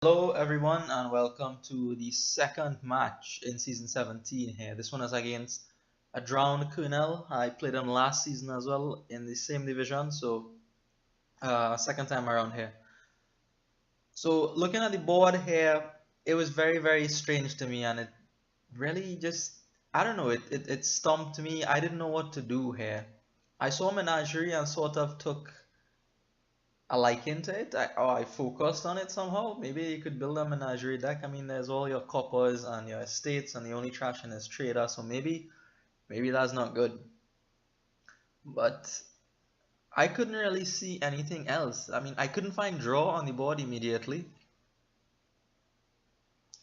Hello everyone and welcome to the second match in season 17 here. This one is against a drowned Kernel. I played him last season as well in the same division, so second time around here. So looking at the board here, it was very strange to me and it really just, I don't know, it stumped me. I didn't know what to do here. I saw Menagerie and sort of took a liking to it, or I focused on it somehow. Maybe you could build a menagerie deck. I mean, there's all your coppers and your estates, and the only trash in is trader. So maybe that's not good. But I couldn't really see anything else. I mean, I couldn't find draw on the board immediately.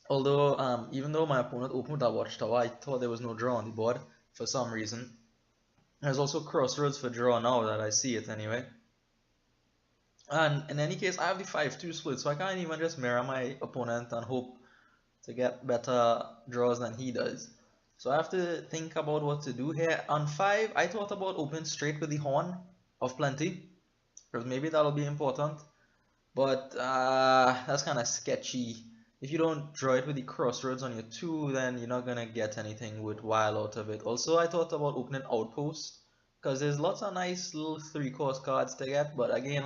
Although, even though my opponent opened that watchtower, I thought there was no draw on the board for some reason. There's also crossroads for draw now that I see it anyway. And in any case, I have the 5-2 split, so I can't even just mirror my opponent and hope to get better draws than he does. So I have to think about what to do here. On 5, I thought about opening straight with the Horn of Plenty, because maybe that'll be important. But that's kind of sketchy. If you don't draw it with the crossroads on your 2, then you're not going to get anything worthwhile out of it. Also, I thought about opening Outpost, because there's lots of nice little 3-cost cards to get, but again,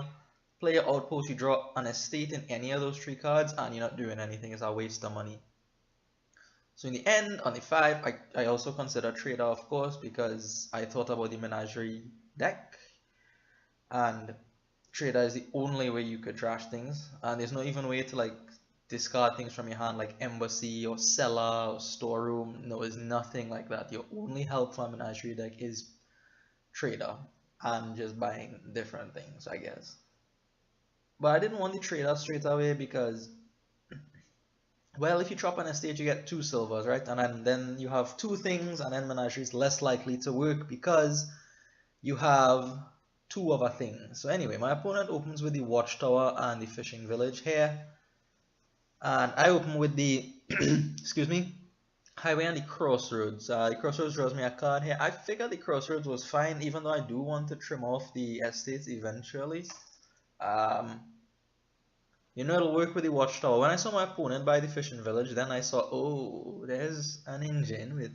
play your outpost, you draw an estate in any of those 3 cards, and you're not doing anything. It's a waste of money. So in the end, on the 5, I also consider trader, of course, because I thought about the menagerie deck, and trader is the only way you could trash things, and there's no even way to like discard things from your hand like embassy or cellar or storeroom. No, there's nothing like that. Your only help from a menagerie deck is trader and just buying different things, I guess. But I didn't want the trader straight away because, well, if you drop an estate, you get 2 silvers, right? And then you have 2 things, and then menagerie is less likely to work because you have 2 other things. So anyway, my opponent opens with the watchtower and the fishing village here. And I open with the, excuse me, highway and the crossroads. The crossroads draws me a card here. I figured the crossroads was fine, even though I do want to trim off the estates eventually. You know, it'll work with the watchtower. When I saw my opponent buy the fishing village, then I saw, oh, there's an engine with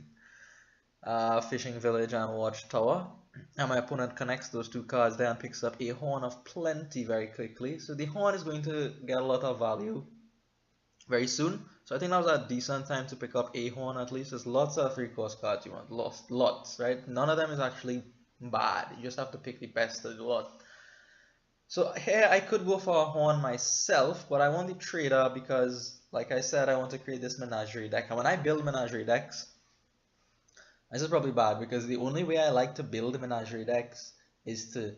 fishing village and watchtower. And my opponent connects those 2 cards there and picks up a Horn of Plenty very quickly. So the Horn is going to get a lot of value very soon. So I think that was a decent time to pick up a Horn at least. There's lots of 3-cost cards you want. Lots, right? None of them is actually bad. You just have to pick the best of the lot. So here I could go for a Horn myself, but I want the trader because, like I said, I want to create this menagerie deck. And when I build menagerie decks, this is probably bad because the only way I like to build menagerie decks is to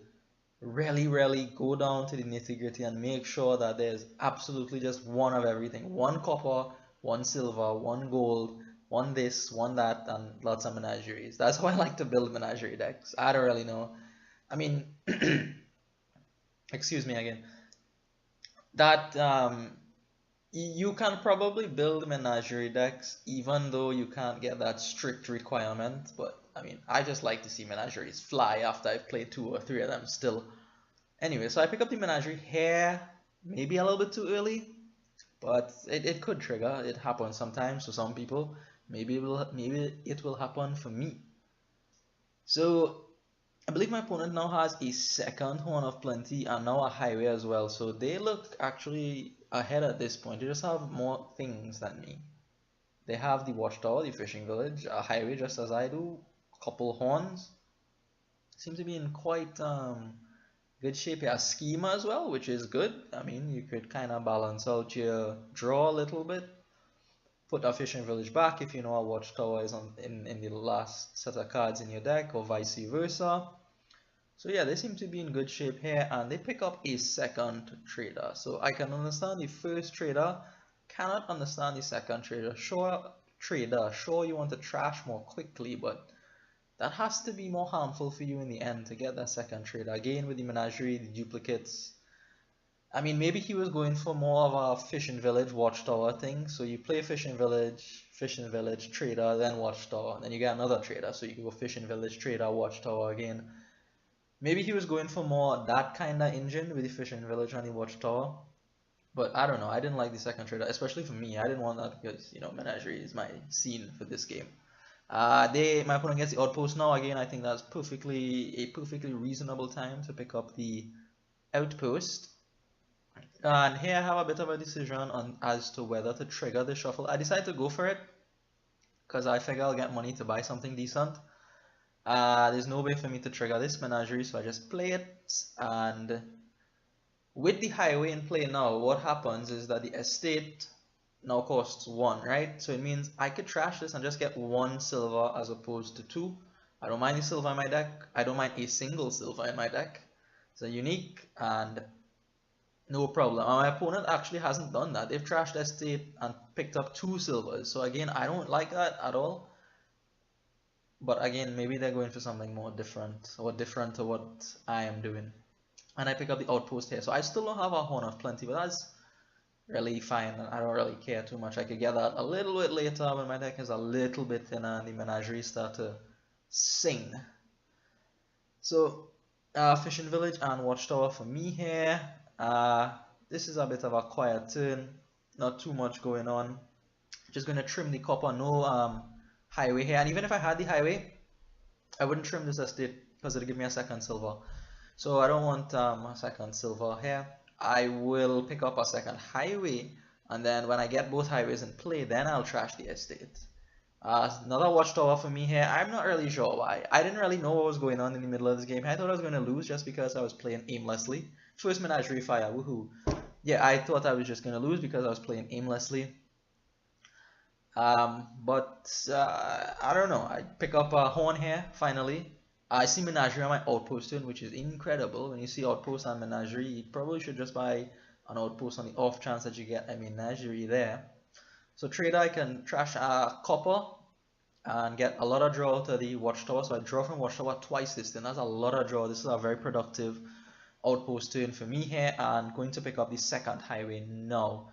really go down to the nitty-gritty and make sure that there's absolutely just one of everything. 1 copper, 1 silver, 1 gold, 1 this, 1 that, and lots of menageries. That's how I like to build menagerie decks. I don't really know. I mean, excuse me again, that you can probably build menagerie decks even though you can't get that strict requirement, but I mean, I just like to see menageries fly after I've played 2 or 3 of them still. Anyway, so I pick up the menagerie here, maybe a little bit too early, but it could trigger. It happens sometimes to some people. Maybe it will happen for me. So I believe my opponent now has a second Horn of Plenty and now a highway as well. So they look actually ahead at this point. They just have more things than me. They have the watchtower, the fishing village, a highway just as I do, a couple horns. Seem to be in quite good shape here. A schema as well, which is good. I mean, you could kind of balance out your draw a little bit. Put a fishing village back if you know a watchtower is in the last set of cards in your deck, or vice versa. So yeah, they seem to be in good shape here, and they pick up a second trader. So I can understand the first trader, cannot understand the second trader. Sure, you want to trash more quickly, but that has to be more harmful for you in the end to get that second trader. Again, with the menagerie, the duplicates. I mean, maybe he was going for more of a fishing village watchtower thing. So you play fishing village, trader, then watchtower, then you get another trader. So you can go fishing village, trader, watchtower again. Maybe he was going for more that kind of engine with the fishing village and the watchtower. But I don't know. I didn't like the second trader, especially for me. I didn't want that because Menagerie is my scene for this game. My opponent gets the outpost now. Again, I think that's a perfectly reasonable time to pick up the outpost. And here I have a bit of a decision on as to whether to trigger the shuffle. I decided to go for it because I figure I'll get money to buy something decent. There's no way for me to trigger this Menagerie, so I just play it. And with the highway in play now, what happens is that the estate now costs 1, right? So it means I could trash this and just get 1 silver as opposed to 2. I don't mind the silver in my deck. I don't mind a single silver in my deck. It's a unique and no problem. And my opponent actually hasn't done that. They've trashed estate and picked up 2 silvers. So again, I don't like that at all. But again, maybe they're going for something more different or different to what I am doing. And I pick up the outpost here. So I still don't have a Horn of Plenty, but that's really fine. I don't really care too much. I could get that a little bit later when my deck is a little bit thinner and the Menagerie start to sing. So Fishing Village and Watchtower for me here. This is a bit of a quiet turn. Not too much going on. Just going to trim the copper. No highway here. And even if I had the highway, I wouldn't trim this estate because it'll give me a second silver. So I don't want a second silver here. I will pick up a second highway, and then when I get both highways in play, then I'll trash the estate. Another watchtower for me here. I'm not really sure why. I didn't really know what was going on in the middle of this game. I thought I was going to lose just because I was playing aimlessly. First Menagerie fire, woohoo. Yeah, I thought I was just going to lose because I was playing aimlessly. But I don't know. I pick up a horn here, finally. I see Menagerie on my outpost turn, which is incredible. When you see outpost and Menagerie, you probably should just buy an outpost on the off chance that you get a Menagerie there. So trader, I can trash a copper and get a lot of draw to the watchtower. So I draw from watchtower twice this turn. That's a lot of draw. This is a very productive outpost turn for me here, and going to pick up the second highway now.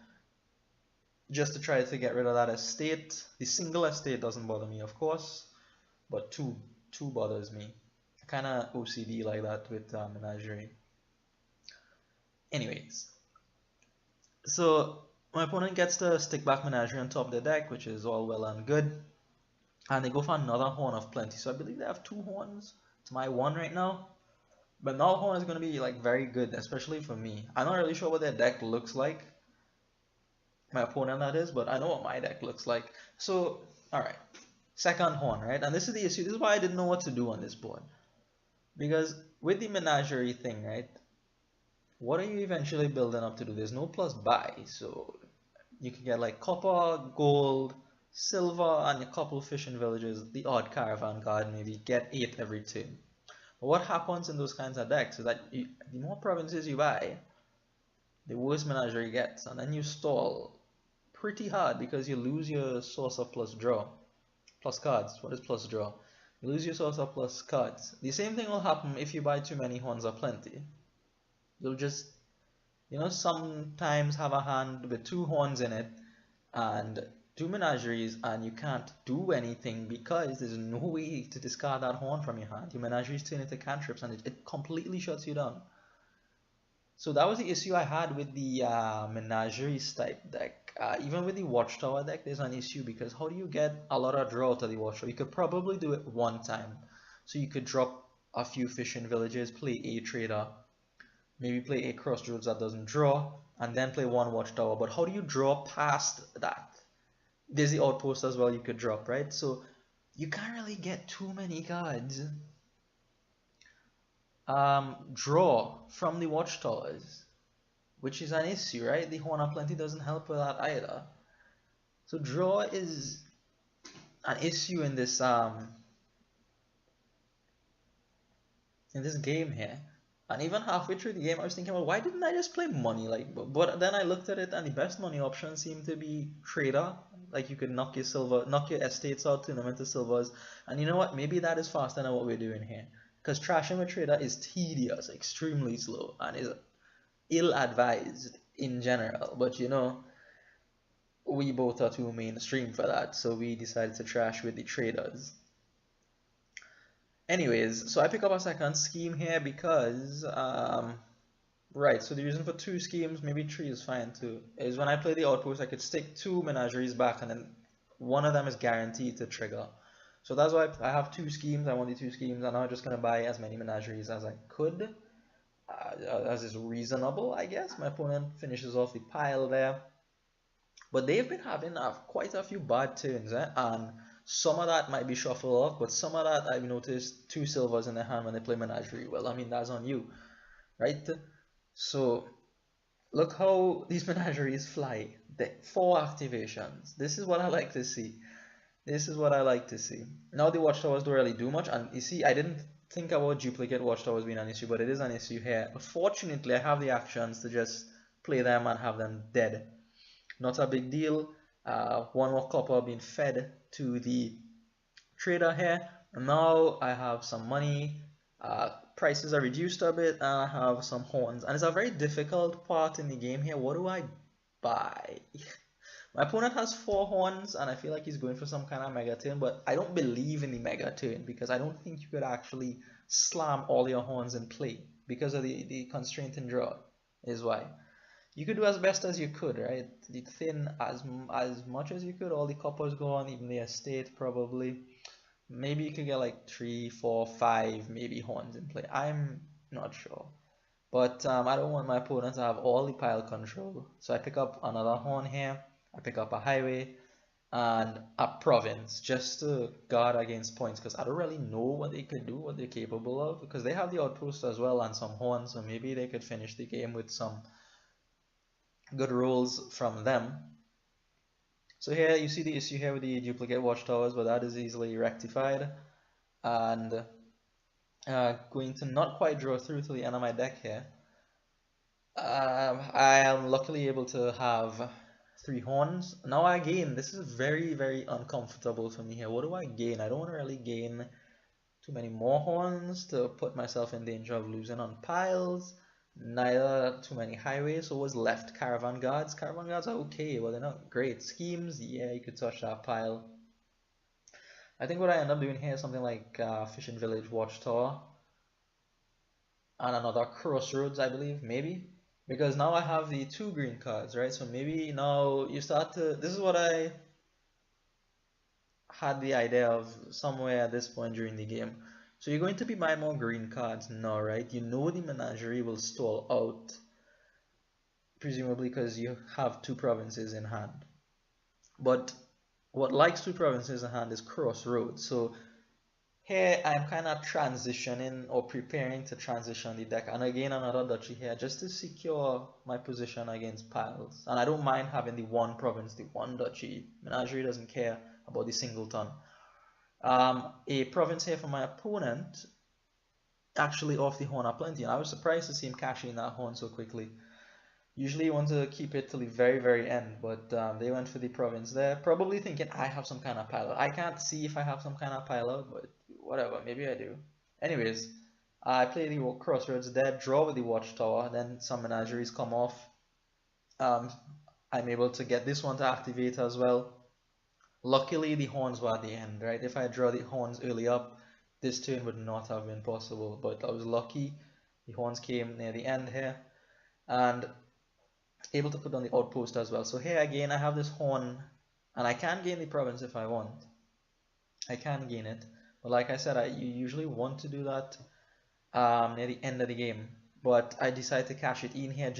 Just to try to get rid of that estate. The single estate doesn't bother me, of course, but two bothers me. Kind of OCD like that with Menagerie. Anyways, so my opponent gets to stick back Menagerie on top of the deck, which is all well and good. And they go for another Horn of Plenty. So I believe they have 2 horns to my 1 right now. But now horn is going to be like very good, especially for me. I'm not really sure what their deck looks like. My opponent, that is, but I know what my deck looks like. So, alright. Second horn, right? And this is the issue. This is why I didn't know what to do on this board. Because with the Menagerie thing, right? What are you eventually building up to do? There's no plus buy. So you can get like copper, gold, silver, and a couple fishing villages. The odd caravan guard, maybe get 8 every turn. But what happens in those kinds of decks is that the more provinces you buy, the worse Menagerie gets. And then you stall pretty hard because you lose your source of plus draw. Plus cards. What is plus draw? You lose your source of plus cards. The same thing will happen if you buy too many Horns of Plenty. You'll just, sometimes have a hand with 2 horns in it and 2 menageries, and you can't do anything because there's no way to discard that horn from your hand. Your menageries turn into cantrips and it completely shuts you down. So that was the issue I had with the menageries type deck. Even with the watchtower deck, there's an issue because how do you get a lot of draw to the watchtower? You could probably do it one time. So you could drop a few fishing villages, play a trader, maybe play a crossroads that doesn't draw, and then play 1 watchtower. But how do you draw past that? There's the outpost as well you could drop, right? So you can't really get too many cards. Draw from the watchtowers, which is an issue, right? The Horn of Plenty doesn't help with that either. So draw is an issue in this game here. And even halfway through the game, I was thinking, well, why didn't I just play money? But then I looked at it, and the best money option seemed to be trader. Like you could knock your estates out, turn them into silvers. And you know what? Maybe that is faster than what we're doing here. Because trashing with trader is tedious, extremely slow, and is ill-advised in general. But we both are too mainstream for that, so we decided to trash with the traders. Anyways, so I pick up a second scheme here because Right, so the reason for two schemes, maybe three is fine too, is when I play the outpost, I could stick two menageries back and then one of them is guaranteed to trigger. So that's why I have two schemes, I want the two schemes, and I'm just going to buy as many menageries as I could, as is reasonable, I guess. My opponent finishes off the pile there. But they've been having quite a few bad turns, and some of that might be shuffle off, but some of that I've noticed two silvers in their hand when they play menagerie. Well, I mean, that's on you, right? So look how these menageries fly. The four activations. This is what I like to see. This is what I like to see. Now the watchtowers don't really do much, and you see, I didn't think about duplicate watchtowers being an issue, but it is an issue here. But fortunately, I have the actions to just play them and have them dead. Not a big deal. One more copper being fed to the trader here. And now I have some money. Prices are reduced a bit, and I have some horns. And it's a very difficult part in the game here. What do I buy? My opponent has 4 horns, and I feel like he's going for some kind of mega turn, but I don't believe in the mega turn because I don't think you could actually slam all your horns in play because of the constraint in draw, is why. You could do as best as you could, right? The thin as much as you could, all the coppers go on, even the estate probably. Maybe you could get like 3, 4, 5, maybe horns in play. I'm not sure. But I don't want my opponent to have all the pile control. So I pick up another horn here. I pick up a highway and a province just to guard against points because I don't really know what they could do, what they're capable of, because they have the outpost as well and some horns, so maybe they could finish the game with some good rolls from them. So here you see the issue here with the duplicate watchtowers, but that is easily rectified. And going to not quite draw through to the end of my deck here. I am luckily able to have 3 horns. Now again, this is very, very uncomfortable for me here. What do I gain? I don't want to really gain too many more horns to put myself in danger of losing on piles. Neither too many highways. So what's left? Caravan guards. Caravan guards are okay, but they're not great. Schemes, yeah, you could touch that pile. I think what I end up doing here is something like Fishing Village Watchtower and another Crossroads, I believe, maybe. Because now I have the 2 green cards, right? So maybe now you start to. This is what I had the idea of somewhere at this point during the game. So you're going to be buying more green cards now, right? You know the menagerie will stall out, presumably because you have 2 provinces in hand. But what likes 2 provinces in hand is Crossroads. So here I'm kind of transitioning or preparing to transition the deck, and again another duchy here just to secure my position against piles. And I don't mind having the 1 province, the 1 duchy. Menagerie doesn't care about the singleton. A province here for my opponent, actually off the horn are plenty, and I was surprised to see him cash in that horn so quickly. Usually you want to keep it till the very, very end, but they went for the province there, probably thinking I have some kind of pilot. I can't see if I have some kind of pilot, but whatever, maybe I do. Anyways, I play the Crossroads there, draw with the Watchtower, then some menageries come off. I'm able to get this one to activate as well. Luckily, the horns were at the end, right? If I draw the horns early up, this turn would not have been possible, but I was lucky. The horns came near the end here, and able to put on the outpost as well. So here again I have this horn, and I can gain the province if I want. I can gain it, but like I said, you usually want to do that near the end of the game. But I decided to cash it in here.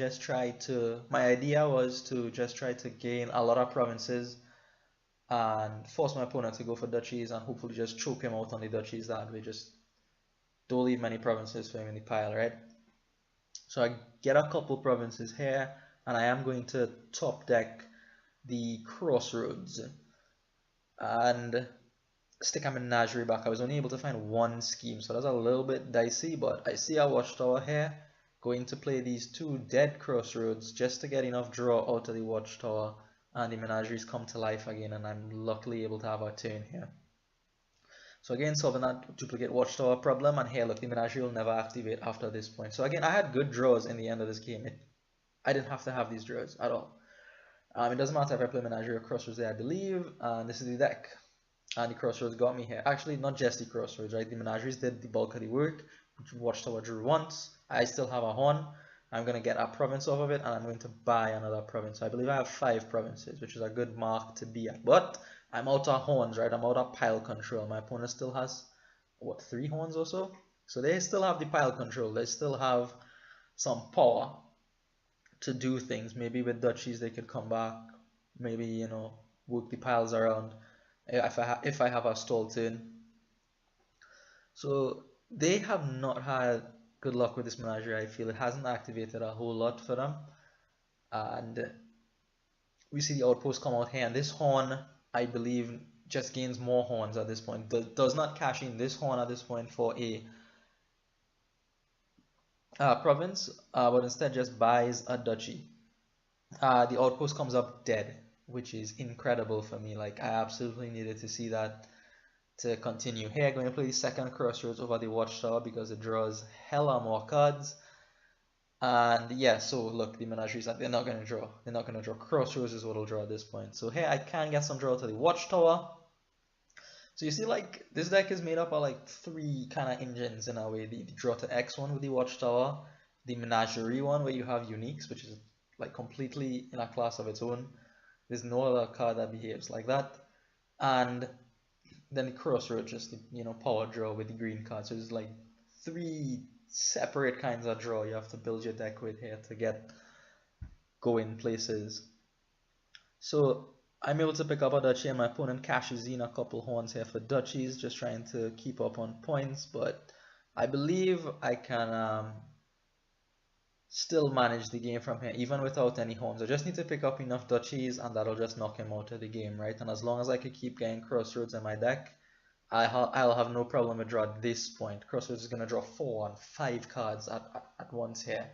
My idea was to just try to gain a lot of provinces and force my opponent to go for duchies and hopefully just choke him out on the duchies that way. Just don't leave many provinces for him in the pile, right? So I get a couple provinces here, and I am going to top deck the Crossroads and stick a menagerie back. I was only able to find 1 scheme, so that's a little bit dicey, but I see a Watchtower here. Going to play these 2 dead Crossroads just to get enough draw out of the Watchtower, and the menageries come to life again, and I'm luckily able to have a turn here. So again, solving that duplicate Watchtower problem, and here look, the menagerie will never activate after this point. So again, I had good draws in the end of this game. I didn't have to have these draws at all. It doesn't matter if I play menagerie or Crossroads there, I believe, and this is the deck. And the Crossroads got me here. Actually, not just the Crossroads, right? The menageries did the bulk of the work. Watchtower drew once. I still have a horn. I'm going to get a province off of it, and I'm going to buy another province. So I believe I have 5 provinces, which is a good mark to be at. But I'm out of horns, right? I'm out of pile control. My opponent still has, what, 3 horns or so? So they still have the pile control. They still have some power to do things. Maybe with duchies they could come back. Maybe, you know, work the piles around if I have a stall turn. So they have not had good luck with this menagerie. I feel it hasn't activated a whole lot for them. And we see the outpost come out here, and this horn, I believe, just gains more horns at this point. Does not cash in this horn at this point for a province, but instead just buys a duchy. The outpost comes up dead, which is incredible for me. Like, I absolutely needed to see that to continue. Here, I'm going to play the second crossroads over the watchtower because it draws hella more cards. And yeah, so look, the menageries, they're not going to draw. They're not going to draw. Crossroads is what will draw at this point. So here, I can get some draw to the watchtower. So you see, like, this deck is made up of like 3 kind of engines in a way. The draw to X one with the watchtower, the menagerie one where you have uniques, which is like completely in a class of its own. There's no other card that behaves like that. And then the crossroads, just the, you know, power draw with the green card. So there's like 3 separate kinds of draw you have to build your deck with here to get going places. So I'm able to pick up a duchy, and my opponent cashes in a couple horns here for duchies, just trying to keep up on points. But I believe I can still manage the game from here, even without any horns. I just need to pick up enough duchies, and that'll just knock him out of the game, right? And as long as I can keep getting crossroads in my deck, I'll have no problem with draw at this point. Crossroads is going to draw 4 and 5 cards at once here.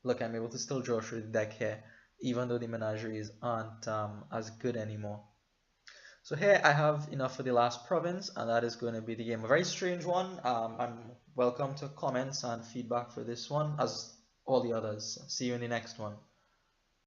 Look, I'm able to still draw through the deck here, even though the menageries aren't as good anymore. So here I have enough for the last province, and that is going to be the game. A very strange one. I'm welcome to comments and feedback for this one, as all the others. See you in the next one.